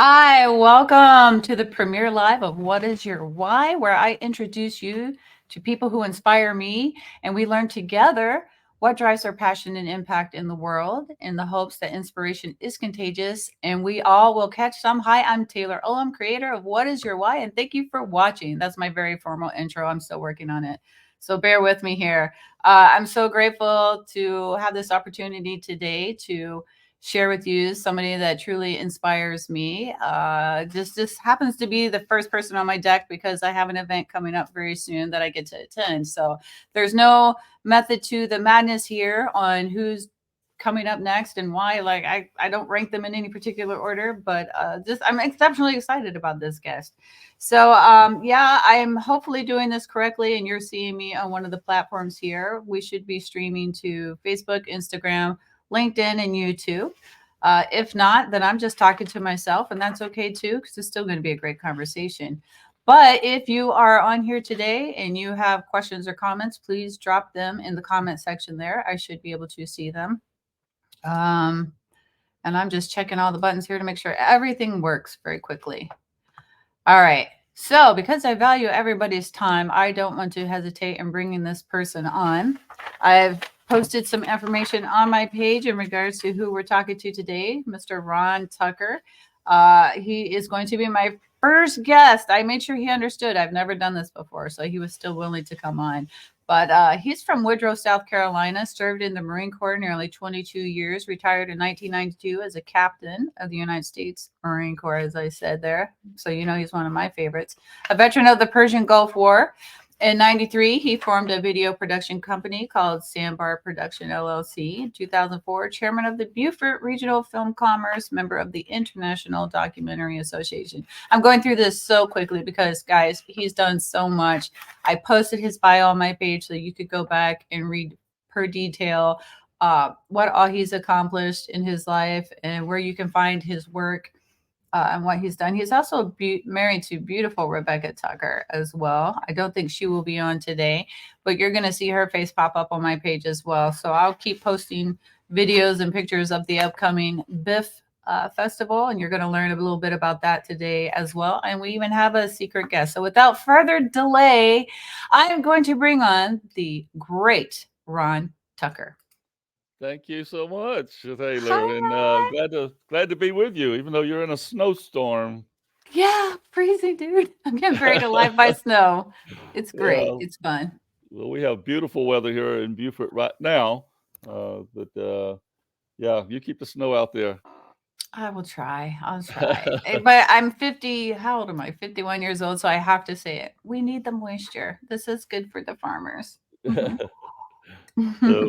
Hi, welcome to the premiere live of What is Your Why, where I introduce you to people who inspire me and we learn together what drives our passion and impact in the world in the hopes that inspiration is contagious and we all will catch some. Hi, I'm Taylor Ullum, creator of What is Your Why, and thank you for watching. That's my very formal intro. I'm still working on it. So bear with me here. I'm so grateful to have this opportunity today to share with you somebody that truly inspires me. Just happens to be the first person on my deck because I have an event coming up very soon that I get to attend. So there's no method to the madness here on who's coming up next and why. Like I don't rank them in any particular order, but just I'm exceptionally excited about this guest. So yeah, I'm hopefully doing this correctly, and you're seeing me on one of the platforms here. We should be streaming to Facebook, Instagram, LinkedIn, and YouTube. If not, then I'm just talking to myself, and that's okay too, because it's still going to be a great conversation. But if you are on here today and you have questions or comments, please drop them in the comment section there. I should be able to see them. Um, and I'm just checking all the buttons here to make sure everything works very quickly. All right. So, because I value everybody's time, I don't want to hesitate in bringing this person on. I've posted some information on my page in regards to who we're talking to today, Mr. Ron Tucker. He is going to be my first guest. I made sure he understood I've never done this before, so he was still willing to come on. But he's from Woodrow, South Carolina, served in the Marine Corps nearly 22 years, retired in 1992 as a captain of the United States Marine Corps, as I said there. So, you know, he's one of my favorites. A veteran of the Persian Gulf War. In 93, he formed a video production company called Sandbar Production LLC. In 2004, chairman of the Beaufort Regional Film Commerce, member of the International Documentary Association. I'm going through this so quickly because, guys, he's done so much. I posted his bio on my page so you could go back and read per detail what all he's accomplished in his life and where you can find his work and what he's done. He's also married to beautiful Rebecca Tucker as well. I don't think she will be on today, but you're going to see her face pop up on my page as well. So I'll keep posting videos and pictures of the upcoming Biff festival, and you're going to learn a little bit about that today as well. And we even have a secret guest. So without further delay, I am going to bring on the great Ron Tucker. Thank you so much, Taylor, and Hi. glad to be with you, even though you're in a snowstorm. Yeah, freezing, dude. I'm getting buried alive by snow. It's great. Yeah, It's fun. well, we have beautiful weather here in Beaufort right now, but yeah, you keep the snow out there. I will try. I'll try. But I'm 50. How old am I? 51 years old. So I have to say it. We need the moisture. This is good for the farmers. Mhm. So,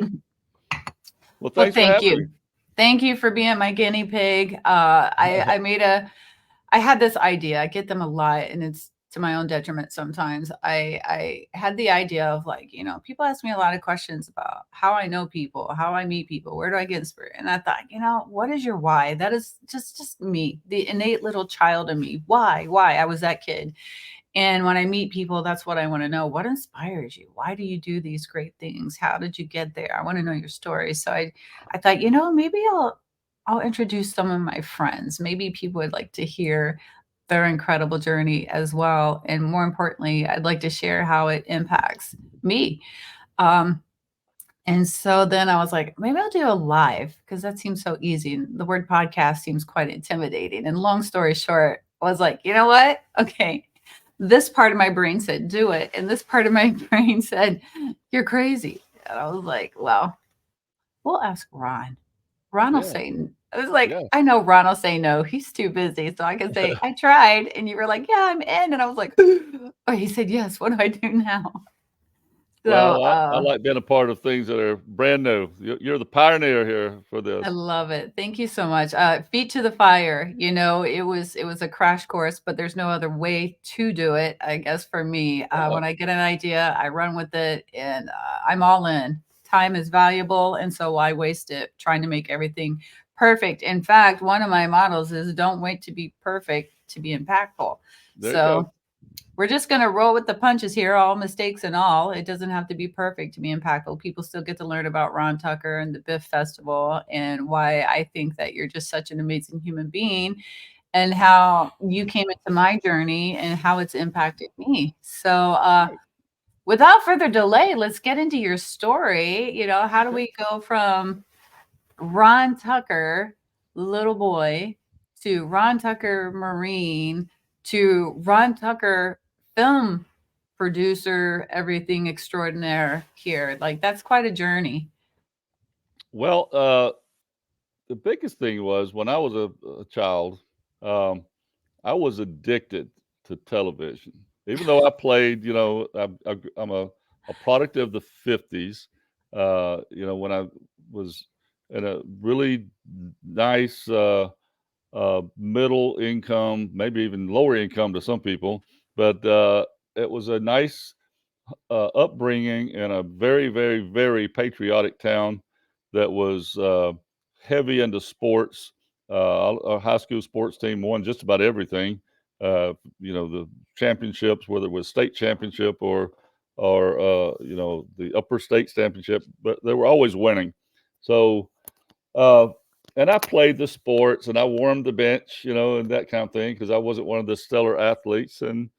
well, Well, thanks for thank having me. you. Thank you for being my guinea pig. I had this idea. I get them a lot, and it's to my own detriment sometimes. I had the idea of like, you know, people ask me a lot of questions about how I know people, how I meet people, where do I get inspired? And I thought, you know, what is your why? That is just me, the innate little child in me. Why? Why? I was that kid. And when I meet people, that's what I want to know. What inspires you? Why do you do these great things? How did you get there? I want to know your story. So I thought, you know, maybe I'll introduce some of my friends. Maybe people would like to hear their incredible journey as well. And more importantly, I'd like to share how it impacts me. Um, and so then I was like, maybe I'll do a live because that seems so easy. And the word podcast seems quite intimidating. And long story short, I was like, you know what? Okay. This part of my brain said, do it. And this part of my brain said, you're crazy. And I was like, well, we'll ask Ron. Ron will Yeah, say, I was like, yeah. I know Ron will say no. He's too busy. So I can say, I tried. And you were like, yeah, I'm in. And I was like, oh, he said, yes. What do I do now? So Well, I like being a part of things that are brand new. You're the pioneer here for I this. love it. Thank you so much. Feet to the fire. You know, it was a crash course, but there's no other way to do it. I guess for me, Yeah, when I get an idea, I run with it, and I'm all in. Time is valuable, and so why waste it trying to make everything perfect? In fact, one of my models is don't wait to be perfect to be impactful. there you go. So we're just going to roll with the punches here, all mistakes and all. It doesn't have to be perfect to be impactful. People still get to learn about Ron Tucker and the Biff Festival and why I think that you're just such an amazing human being. and how you came into my journey and how it's impacted me. So, without further delay, let's get into your story. How do we go from Ron Tucker, little boy, to Ron Tucker, Marine, to Ron Tucker, film producer, everything extraordinaire here? Like, that's quite a journey. Well, the biggest thing was when I was a child, I was addicted to television. Even though I played, I'm a product of the 50s. When I was in a really nice middle income, maybe even lower income to some people, but it was a nice upbringing in a very, very, very patriotic town that was heavy into sports. Our high school sports team won just about everything. The championships, whether it was state championship or the upper state championship, but they were always winning. So, uh, and I played the sports and I warmed the bench, and that kind of thing because I wasn't one of the stellar athletes. And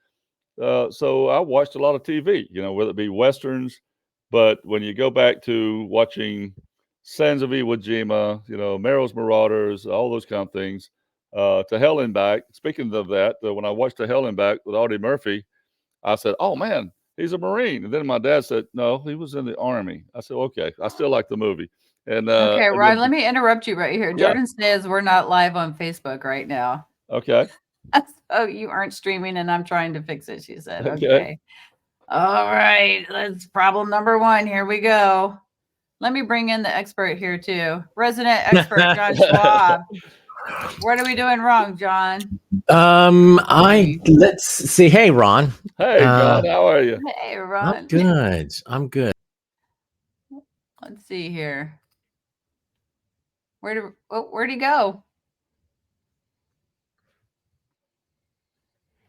so I watched a lot of TV, whether it be westerns, but when you go back to watching Sands of Iwo Jima, Merrill's Marauders, all those kind of things, to Hell and Back. Speaking of that, when I watched To Hell and Back with Audie Murphy, I said, "Oh man, he's a Marine." And then my dad said, "No, he was in the Army." I said, "Okay, I still like the movie." Okay, And Ron, then, let me interrupt you right here. yeah, Jordan says we're not live on Facebook right now. okay, Oh, you aren't streaming and I'm trying to fix it, she said. okay. Okay. All right. That's problem number one. Here we go. Let me bring in the expert here too. Resident expert John Schwab. What are we doing wrong, John? Let's see. Hey, Ron. Hey, John, how are you? Hey, I'm Ron. good. I'm good. Let's see here. Where'd he go?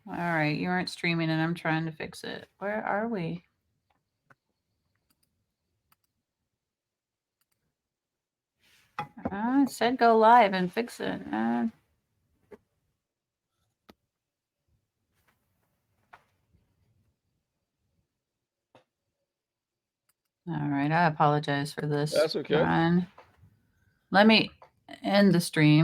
All right, you aren't streaming and I'm trying to fix it. Where are we? It said go live and fix it. All right, I apologize for this. That's okay. Ron. Let me end the stream.